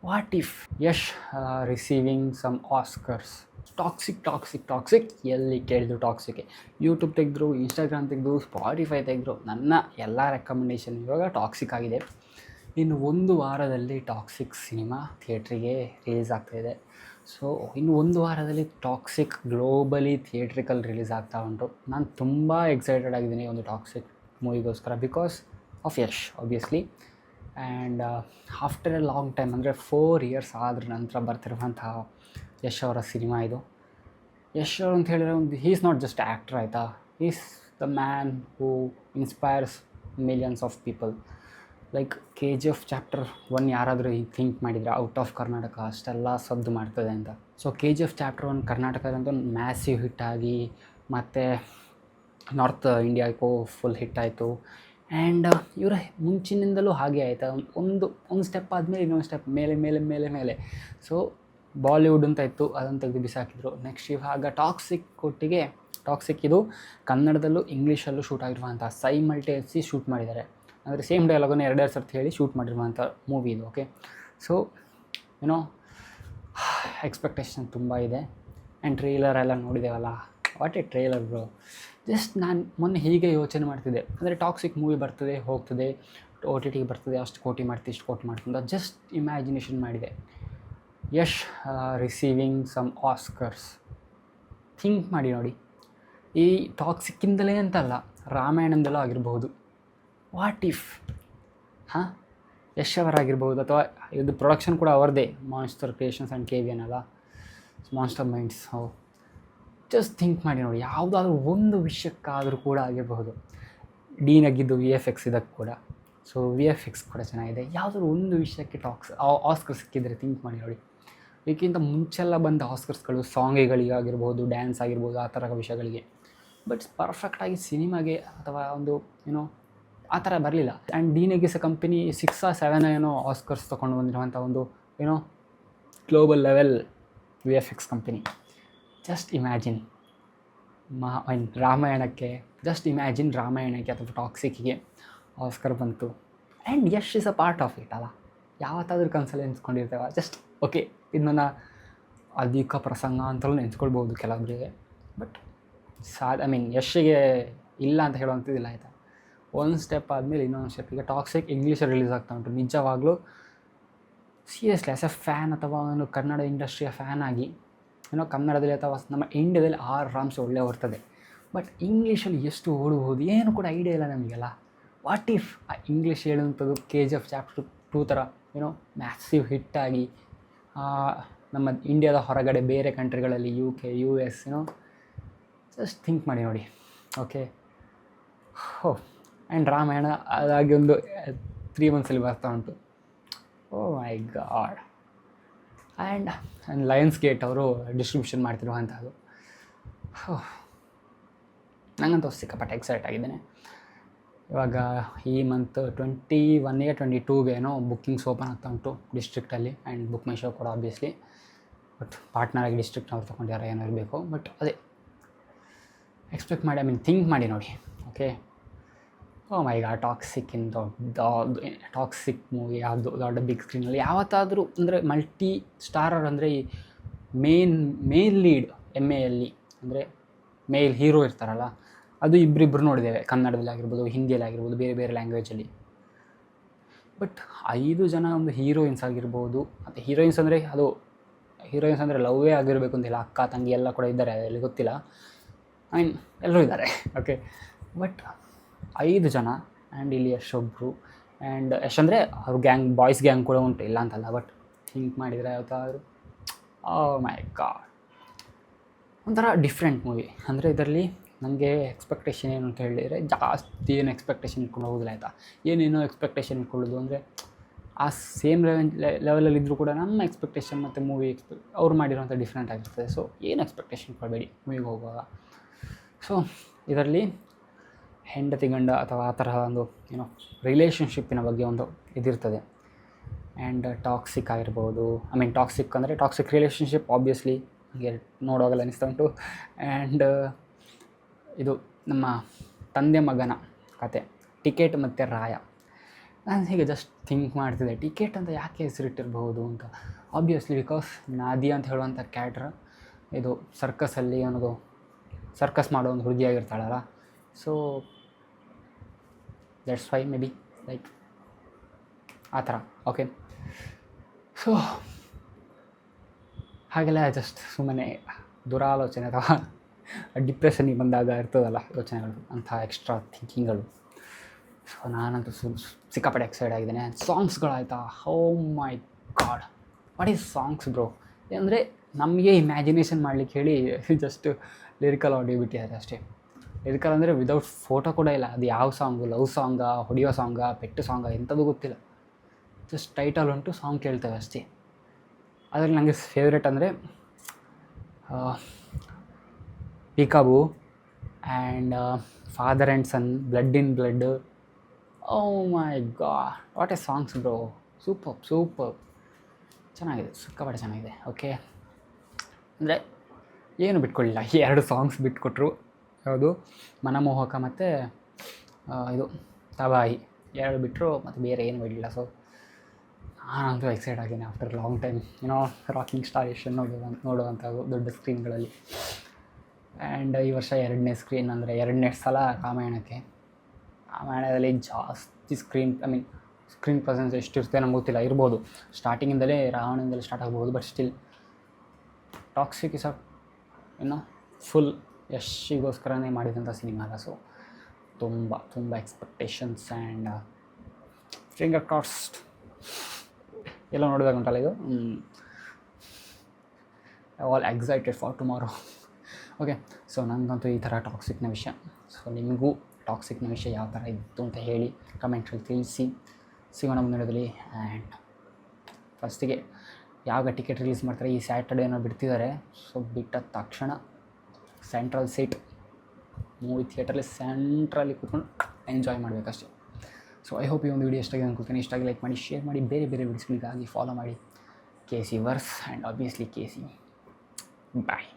What if Yash receiving some Oscars? Toxic ಎಲ್ಲಿ ಕೇಳಿದ್ರು ಟಾಕ್ಸಿಕ್ಕೆ. ಯೂಟ್ಯೂಬ್ ತೆಗೆದ್ರು, ಇನ್ಸ್ಟಾಗ್ರಾಮ್ ತೆಗೆದು, ಸ್ಪಾಟಿಫೈ ತೆಗೆದ್ರು, ನನ್ನ ಎಲ್ಲ ರೆಕಮೆಂಡೇಷನ್ ಇವಾಗ ಟಾಕ್ಸಿಕ್ ಆಗಿದೆ. ಇನ್ನು 1 ವಾರದಲ್ಲಿ ಟಾಕ್ಸಿಕ್ ಸಿನಿಮಾ ಥಿಯೇಟ್ರಿಗೆ ರಿಲೀಸ್ ಆಗ್ತಾಯಿದೆ. ಸೊ ಇನ್ನು 1 ವಾರದಲ್ಲಿ ಟಾಕ್ಸಿಕ್ ಗ್ಲೋಬಲಿ ಥಿಯೇಟ್ರಿಕಲ್ ರಿಲೀಸ್ ಆಗ್ತಾ ಉಂಟು. ನಾನು ತುಂಬ ಎಕ್ಸೈಟೆಡ್ ಆಗಿದ್ದೀನಿ ಒಂದು ಟಾಕ್ಸಿಕ್ ಮೂವಿಗೋಸ್ಕರ, because of Yash obviously. And after a long time, ಅಂದರೆ 4 ಇಯರ್ಸ್ ಆದ್ರ ನಂತರ ಬರ್ತಿರುವಂತಹ ಯಶ್ ಅವರ ಸಿನಿಮಾ ಇದು. ಯಶ್ ಅವರು ಅಂತ ಹೇಳಿದ್ರೆ he is not just actor ಆಯಿತಾ, is the man who inspires millions of people. Like KGF chapter 1 ಯಾರಾದರೂ ಈಗ ಥಿಂಕ್ ಮಾಡಿದರೆ ಔಟ್ ಆಫ್ ಕರ್ನಾಟಕ ಅಷ್ಟೆಲ್ಲ ಸದ್ದು ಮಾಡ್ತದೆ ಅಂತ. ಸೊ KGF ಚಾಪ್ಟರ್ 1 ಕರ್ನಾಟಕದಂತೂ ಮ್ಯಾಸಿವ್ ಹಿಟ್ಟಾಗಿ, ಮತ್ತು ನಾರ್ತ್ ಇಂಡಿಯಾಕ್ಕೂ ಫುಲ್ ಹಿಟ್ಟಾಯಿತು. ಆ್ಯಂಡ್ ಇವರ ಮುಂಚಿನಿಂದಲೂ ಹಾಗೆ ಆಯಿತಾ, ಒಂದು ಸ್ಟೆಪ್ ಆದಮೇಲೆ ಇನ್ನೊಂದು ಸ್ಟೆಪ್ ಮೇಲೆ. ಸೊ ಬಾಲಿವುಡ್ ಅಂತ ಇತ್ತು, ಅದನ್ನು ತೆಗೆದು ಬಿಸಾಕಿದ್ರು. ನೆಕ್ಸ್ಟ್ ಇವಾಗ ಟಾಕ್ಸಿಕ್ ಇದು ಕನ್ನಡದಲ್ಲೂ ಇಂಗ್ಲೀಷಲ್ಲೂ ಶೂಟ್ ಆಗಿರುವಂಥ ಸೈಮಲ್ಟೇನಿಯಸ್ಲಿ ಶೂಟ್ ಮಾಡಿದ್ದಾರೆ. ಅಂದರೆ ಸೇಮ್ ಡೈಲಾಗನ್ನು 2 ಸರ್ತಿ ಹೇಳಿ ಶೂಟ್ ಮಾಡಿರುವಂಥ ಮೂವಿ ಇದು. ಓಕೆ, ಸೊ ಎಕ್ಸ್ಪೆಕ್ಟೇಷನ್ ತುಂಬ ಇದೆ. ಆ್ಯಂಡ್ ಟ್ರೇಲರ್ ಎಲ್ಲ ನೋಡಿದ್ದೇವಲ್ಲ, what a trailer bro. Just ನಾನು ಮೊನ್ನೆ ಹೀಗೆ ಯೋಚನೆ ಮಾಡ್ತಿದ್ದೆ, ಅಂದರೆ ಟಾಕ್ಸಿಕ್ ಮೂವಿ ಬರ್ತದೆ ಹೋಗ್ತದೆ, OTTಗೆ ಬರ್ತದೆ, ಅಷ್ಟು ಕೋಟಿ ಮಾಡ್ತೀವಿ ಇಷ್ಟು ಕೋಟಿ ಮಾಡ್ತೀನಿ, ಜಸ್ಟ್ ಇಮ್ಯಾಜಿನೇಷನ್ ಮಾಡಿದೆ. Yash receiving some Oscars. Think ಮಾಡಿ ನೋಡಿ, ಈ ಟಾಕ್ಸಿಕ್ಕಿಂದಲೇ ಅಂತಲ್ಲ, ರಾಮಾಯಣದಲ್ಲೂ ಆಗಿರಬಹುದು. ವಾಟ್ ಇಫ್ ಯಶ್ ಅವರಾಗಿರ್ಬೋದು, ಅಥವಾ ಇದು ಪ್ರೊಡಕ್ಷನ್ ಕೂಡ ಅವರದೇ, ಮಾನ್ಸ್ಟರ್ ಕ್ರಿಯೇಷನ್ಸ್ ಆ್ಯಂಡ್ KVN ಅಲ್ಲ, ಮಾನ್ಸ್ಟರ್ ಮೈಂಡ್ಸ್. ಜಸ್ಟ್ ಥಿಂಕ್ ಮಾಡಿ ನೋಡಿ, ಯಾವುದಾದ್ರೂ ಒಂದು ವಿಷಯಕ್ಕಾದರೂ ಕೂಡ ಆಗಿರಬಹುದು. ಡೀನಾಗಿದ್ದು VFX ಇದಕ್ಕೆ ಕೂಡ, ಸೊ VFX ಕೂಡ ಚೆನ್ನಾಗಿದೆ. ಯಾವುದಾದ್ರೂ ಒಂದು ವಿಷಯಕ್ಕೆ ಆಸ್ಕರ್ ಸಿಕ್ಕಿದರೆ ಥಿಂಕ್ ಮಾಡಿ ನೋಡಿ. ಇದಕ್ಕಿಂತ ಮುಂಚೆಲ್ಲ ಬಂದ ಆಸ್ಕರ್ಸ್ಗಳು ಸಾಂಗಿಗಳಿಗಾಗಿರ್ಬೋದು, ಡ್ಯಾನ್ಸ್ ಆಗಿರ್ಬೋದು, ಆ ಥರ ವಿಷಯಗಳಿಗೆ. ಬಟ್ ಪರ್ಫೆಕ್ಟಾಗಿ ಸಿನಿಮಾಗೆ ಅಥವಾ ಒಂದು ಆ ಥರ ಬರಲಿಲ್ಲ. And DNEG's company 6 or 7 Oscars ತೊಗೊಂಡು ಬಂದಿರುವಂಥ ಒಂದು global level VFX company. Just imagine ರಾಮಾಯಣಕ್ಕೆ ಅಥವಾ ಟಾಕ್ಸಿಕ್ಕಿಗೆ ಆಸ್ಕರ್ ಬಂತು. And Yash is a part of it ಅಲ್ಲ, ಯಾವತ್ತಾದ್ರೂ ಕನಸಲ್ಲಿ ನೆನೆಸ್ಕೊಂಡಿರ್ತೇವೆ. ಜಸ್ಟ್ ಓಕೆ, ಇದನ್ನ ಅಧಿಕ ಪ್ರಸಂಗ ಅಂತಲೂ ನೆನೆಸ್ಕೊಳ್ಬೋದು ಕೆಲವೊಬ್ಬರಿಗೆ. ಬಟ್ ಯಶ್ಗೆ ಇಲ್ಲ ಅಂತ ಹೇಳುವಂಥದ್ದಿಲ್ಲ ಆಯಿತಾ. ಒಂದು ಸ್ಟೆಪ್ ಆದಮೇಲೆ ಇನ್ನೊಂದು ಸ್ಟೆಪ್. ಈಗ ಟಾಕ್ಸಿಕ್ ಇಂಗ್ಲೀಷಲ್ಲಿ ರಿಲೀಸ್ ಆಗ್ತಾ ಉಂಟು. ನಿಜವಾಗ್ಲೂ ಸೀರಿಯಸ್ಲಿ ಆ್ಯಸ್ ಎ ಫ್ಯಾನ್, ಅಥವಾ ಒಂದು ಕನ್ನಡ ಇಂಡಸ್ಟ್ರಿಯ ಫ್ಯಾನ್ ಆಗಿ ಕನ್ನಡದಲ್ಲಿ ಅಥವಾ ನಮ್ಮ ಇಂಡಿಯಾದಲ್ಲಿ ಆರಾಮ್ಸೆ ಒಳ್ಳೆ ಬರ್ತದೆ. ಬಟ್ ಇಂಗ್ಲೀಷಲ್ಲಿ ಎಷ್ಟು ಓಡಬಹುದು ಏನು ಕೂಡ ಐಡಿಯಾ ಇಲ್ಲ ನಮಗೆಲ್ಲ. ವಾಟ್ ಇಫ್ ಆ ಇಂಗ್ಲೀಷ್ ಹೇಳುವಂಥದ್ದು KGF ಚಾಪ್ಟರ್ 2 ಥರ ಮ್ಯಾಸಿವ್ ಹಿಟ್ಟಾಗಿ ನಮ್ಮ ಇಂಡಿಯಾದ ಹೊರಗಡೆ ಬೇರೆ ಕಂಟ್ರಿಗಳಲ್ಲಿ UK US ಜಸ್ಟ್ ಥಿಂಕ್ ಮಾಡಿ ನೋಡಿ. ಓಕೆ, ಆ್ಯಂಡ್ ರಾಮಾಯಣ ಅದಾಗಿ ಒಂದು 3 ಮಂತ್ಸಲ್ಲಿ ಬರ್ತಾ ಉಂಟು. ಓ my god. And Lions gate ಅವರು ಡಿಸ್ಟ್ರಿಬ್ಯೂಷನ್ ಮಾಡ್ತಿರುವಂಥದ್ದು. ನನಗಂತೂ ಸಿಕ್ಕಾಪಟ್ಟೆ ಎಕ್ಸೈಟ್ ಆಗಿದ್ದೇನೆ. ಇವಾಗ ಈ ಮಂತ್ 21ಗೆ 22ಗೆ ಬುಕ್ಕಿಂಗ್ಸ್ ಓಪನ್ ಆಗ್ತಾ ಉಂಟು ಡಿಸ್ಟ್ರಿಕ್ಟಲ್ಲಿ. ಆ್ಯಂಡ್ ಬುಕ್ ಮೈ ಶೋ ಕೂಡ ಆಬ್ವಿಯಸ್ಲಿ. ಬಟ್ ಪಾರ್ಟ್ನರಾಗಿ ಡಿಸ್ಟ್ರಿಕ್ಟ್ನವ್ರು ತೊಗೊಂಡಿದ್ದಾರೆ, ಏನೋ ಇರಬೇಕು. ಬಟ್ ಅದೇ ಎಕ್ಸ್ಪೆಕ್ಟ್ ಮಾಡಿ, ಥಿಂಕ್ ಮಾಡಿ ನೋಡಿ. Okay, O my god, toxic movie ಯಾವುದು ದೊಡ್ಡ ಬಿಗ್ ಸ್ಕ್ರೀನಲ್ಲಿ ಯಾವತ್ತಾದರೂ, ಅಂದರೆ ಮಲ್ಟಿ ಸ್ಟಾರರ್, ಅಂದರೆ ಈ ಮೇನ್ ಲೀಡ್ MALE, ಅಂದರೆ ಮೇಲ್ ಹೀರೋ ಇರ್ತಾರಲ್ಲ, ಅದು ಇಬ್ಬರಿಬ್ಬರು ನೋಡಿದ್ದೇವೆ. ಕನ್ನಡದಲ್ಲಿ ಆಗಿರ್ಬೋದು, ಹಿಂದಿಯಲ್ಲಿ ಆಗಿರ್ಬೋದು, ಬೇರೆ ಬೇರೆ ಲ್ಯಾಂಗ್ವೇಜಲ್ಲಿ. ಬಟ್ 5 ಜನ ಒಂದು ಹೀರೋಯಿನ್ಸ್ ಆಗಿರ್ಬೋದು. ಮತ್ತು ಹೀರೋಯಿನ್ಸ್ ಅಂದರೆ ಲವ್ವೇ ಆಗಿರಬೇಕು ಅಂತಿಲ್ಲ, ಅಕ್ಕ ತಂಗಿ ಎಲ್ಲ ಕೂಡ ಇದ್ದಾರೆ, ಅದರಲ್ಲಿ ಗೊತ್ತಿಲ್ಲ. ಎಲ್ಲರೂ ಇದ್ದಾರೆ. ಓಕೆ, ಬಟ್ 5 ಜನ. ಆ್ಯಂಡ್ ಇಲ್ಲಿ ಯಶ್ ಒಬ್ಬರು. ಆ್ಯಂಡ್ ಯಶ್ ಅಂದರೆ ಅವ್ರ ಬಾಯ್ಸ್ ಗ್ಯಾಂಗ್ ಕೂಡ ಉಂಟು, ಇಲ್ಲ ಅಂತಲ್ಲ. ಬಟ್ ಥಿಂಕ್ ಮಾಡಿದರೆ ಯಾವತ್ತಾದರೂ ಓ ಮೈ ಗಾಡ್, ಒಂಥರ ಡಿಫ್ರೆಂಟ್ ಮೂವಿ. ಅಂದರೆ ಇದರಲ್ಲಿ ನನಗೆ ಎಕ್ಸ್ಪೆಕ್ಟೇಷನ್ ಏನು ಅಂತ ಹೇಳಿದರೆ, ಜಾಸ್ತಿ ಏನು ಎಕ್ಸ್ಪೆಕ್ಟೇಷನ್ ಇಟ್ಕೊಂಡು ಹೋಗೋದಿಲ್ಲ ಆಯಿತಾ. ಏನೇನೋ ಎಕ್ಸ್ಪೆಕ್ಟೇಷನ್ ಇಟ್ಕೊಳ್ಳೋದು ಅಂದರೆ ಆ ಸೇಮ್ ಲೆವೆಲಲ್ಲಿದ್ದರೂ ಕೂಡ ನಮ್ಮ ಎಕ್ಸ್ಪೆಕ್ಟೇಷನ್ ಮತ್ತು ಮೂವಿ ಅವ್ರು ಮಾಡಿರೋಂಥ ಡಿಫ್ರೆಂಟ್ ಆಗಿರ್ತದೆ. ಸೊ ಏನು ಎಕ್ಸ್ಪೆಕ್ಟೇಷನ್ ಕೊಡಬೇಡಿ ಮೂವಿಗೆ ಹೋಗುವಾಗ. ಸೊ ಇದರಲ್ಲಿ ಹೆಂಡತಿ ಗಂಡ ಅಥವಾ ಆ ತರಹ ಒಂದು ರಿಲೇಷನ್ಶಿಪ್ಪಿನ ಬಗ್ಗೆ ಒಂದು ಇದಿರ್ತದೆ. ಆ್ಯಂಡ್ ಟಾಕ್ಸಿಕ್ ಆಗಿರ್ಬೋದು, ಟಾಕ್ಸಿಕ್ ಅಂದರೆ ಟಾಕ್ಸಿಕ್ ರಿಲೇಷನ್ಶಿಪ್ ಆಬ್ವಿಯಸ್ಲಿ ನನಗೆ ನೋಡುವಾಗಲ್ಲ ಅನಿಸ್ತಾ ಉಂಟು. ಆ್ಯಂಡ್ ಇದು ನಮ್ಮ ತಂದೆ ಮಗನ ಕತೆ, ಟಿಕೆಟ್ ಮತ್ತು ರಾಯ. ನಾನು ಹೀಗೆ ಜಸ್ಟ್ ಥಿಂಕ್ ಮಾಡ್ತಿದ್ದೆ ಟಿಕೆಟ್ ಅಂತ ಯಾಕೆ ಹೆಸರಿಟ್ಟಿರ್ಬೋದು ಅಂತ. ಆಬ್ವಿಯಸ್ಲಿ ಬಿಕಾಸ್ ನಾದಿಯಾ ಅಂತ ಹೇಳುವಂಥ ಕ್ಯಾಟ್ರ್ ಇದು ಸರ್ಕಸಲ್ಲಿ ಅನ್ನೋದು ಸರ್ಕಸ್ ಮಾಡೋ ಒಂದು ಹುಡುಗಿಯಾಗಿರ್ತಾಳಲ್ಲ, so that's why maybe like ಆ ಥರ. ಓಕೆ, ಸೊ ಹಾಗೆಲ್ಲ ಜಸ್ಟ್ ಸುಮ್ಮನೆ ದುರಾಲೋಚನೆ ಅಥವಾ ಡಿಪ್ರೆಷನ್ನಿಗೆ ಬಂದಾಗ ಇರ್ತದಲ್ಲ ಯೋಚನೆಗಳು, ಅಂಥ ಎಕ್ಸ್ಟ್ರಾ ಥಿಂಕಿಂಗ್ಗಳು. ಸೊ ನಾನಂತೂ ಸಿಕ್ಕಾಪಟ್ಟೆ ಎಕ್ಸೈಟ್ ಆಗಿದ್ದೇನೆ. ಸಾಂಗ್ಸ್ಗಳಾಯ್ತಾ, oh my god, what is songs bro. ಅಂದರೆ ನಮಗೆ ಇಮ್ಯಾಜಿನೇಷನ್ ಮಾಡ್ಲಿಕ್ಕೆ ಹೇಳಿ ಜಸ್ಟ್ ಲಿರಿಕಲ್ ಆಡಿಯೋ ಬಿಟ್ಟಿದ್ದಾರೆ ಅಷ್ಟೇ. ಲಿರಿಕಲ್ ಅಂದರೆ ವಿದೌಟ್ ಫೋಟೋ ಕೂಡ ಇಲ್ಲ. ಅದು ಯಾವ ಸಾಂಗು, ಲವ್ ಸಾಂಗಾ, ಹೊಡಿಯೋ ಸಾಂಗಾ, ಪೆಟ್ಟು ಸಾಂಗಾ, ಎಂಥದ್ದು ಗೊತ್ತಿಲ್ಲ. ಜಸ್ಟ್ ಟೈಟಲ್ ಉಂಟು, ಸಾಂಗ್ ಕೇಳ್ತೇವೆ ಅಷ್ಟೇ. ಅದರಲ್ಲಿ ನನಗೆ ಫೇವ್ರೇಟ್ ಅಂದರೆ peekaboo and father and son, blood in blood. Oh my god, what a songs bro, super ಚೆನ್ನಾಗಿದೆ, ಸಿಕ್ಕಾಪಟ್ಟೆ ಚೆನ್ನಾಗಿದೆ. ಓಕೆ, ಅಂದರೆ ಏನು ಬಿಟ್ಕೊಳ್ಳಿಲ್ಲ, 2 ಸಾಂಗ್ಸ್ ಬಿಟ್ಕೊಟ್ರು. ಯಾವುದು ಮನಮೋಹಕ ಮತ್ತು ಇದು ತಬಾಯಿ, 2 ಬಿಟ್ಟರು, ಮತ್ತು ಬೇರೆ ಏನು ಬಿಡಲಿಲ್ಲ. ಸೊ ನಾನಂತೂ ಎಕ್ಸೈಟ್ ಆಗಿದ್ದೀನಿ ಆಫ್ಟರ್ ಲಾಂಗ್ ಟೈಮ್, ಏನೋ ರಾಕಿಂಗ್ ಸ್ಟಾರ್ ಯಶ್ ನೋಡುವಂಥದ್ದು ದೊಡ್ಡ ಸ್ಕ್ರೀನ್ಗಳಲ್ಲಿ. ಆ್ಯಂಡ್ ಈ ವರ್ಷ 2ನೇ ಸ್ಕ್ರೀನ್, ಅಂದರೆ 2ನೇ ಸಲ ರಾಮಾಯಣಕ್ಕೆ. ರಾಮಾಯಣದಲ್ಲಿ ಜಾಸ್ತಿ ಸ್ಕ್ರೀನ್ ಪ್ರೆಸೆನ್ಸ್ ಎಷ್ಟಿರುತ್ತೆ ನಮ್ಗೆ ಗೊತ್ತಿಲ್ಲ, ಇರ್ಬೋದು. ಸ್ಟಾರ್ಟಿಂಗಿಂದಲೇ ರಾವಣದಿಂದಲೇ ಸ್ಟಾರ್ಟ್ ಆಗ್ಬೋದು, but still toxic is full ಯಶ್ಗೋಸ್ಕರನೇ ಮಾಡಿದಂಥ ಸಿನಿಮಾ ಅಲ್ಲ. ಸೊ ತುಂಬ ಎಕ್ಸ್ಪೆಕ್ಟೇಷನ್ಸ್ ಆ್ಯಂಡ್ ಫಿಂಗರ್ ಕ್ರಾಸ್ಡ್ ಎಲ್ಲ ನೋಡಬೇಕಂತಲ್ಲ ಇದು. All excited for tomorrow. Okay, so ನನಗಂತೂ ಈ ಥರ ಟಾಕ್ಸಿಕ್ನ ವಿಷಯ. ಸೊ ನಿಮಗೂ ಟಾಕ್ಸಿಕ್ನ ವಿಷಯ ಯಾವ ಥರ ಇತ್ತು ಅಂತ ಹೇಳಿ ಕಮೆಂಟ್ಸಲ್ಲಿ ತಿಳಿಸಿ. ಸಿಗೋಣ ಮುಂದಿನದಲ್ಲಿ. ಆ್ಯಂಡ್ ಫಸ್ಟಿಗೆ ಯಾವಾಗ ಟಿಕೆಟ್ ರಿಲೀಸ್ ಮಾಡ್ತಾರೆ, ಈ ಸ್ಯಾಟರ್ಡೇನೋ ಬಿಡ್ತಿದ್ದಾರೆ. ಸೊ ಬಿಟ್ಟ ತಕ್ಷಣ ಸೆಂಟ್ರಲ್ ಸೀಟ್ ಮೂವಿ ಥಿಯೇಟ್ರಲ್ಲಿ ಸೆಂಟ್ರಲ್ಲಿ ಕೂತ್ಕೊಂಡು ಎಂಜಾಯ್ ಮಾಡಬೇಕಷ್ಟೇ. ಸೊ ಐ ಹೋಪ್ ಈ ಒಂದು ವಿಡಿಯೋ ಇಷ್ಟಾಗಿ ಅನ್ಕೊಳ್ತೀನಿ. ಇಷ್ಟಾಗಿ ಲೈಕ್ ಮಾಡಿ, ಶೇರ್ ಮಾಡಿ, ಬೇರೆ ವಿಡಿಯೋಸ್ಗಳಿಗಾಗಿ ಫಾಲೋ ಮಾಡಿ KC verse and obviously KC. Bye.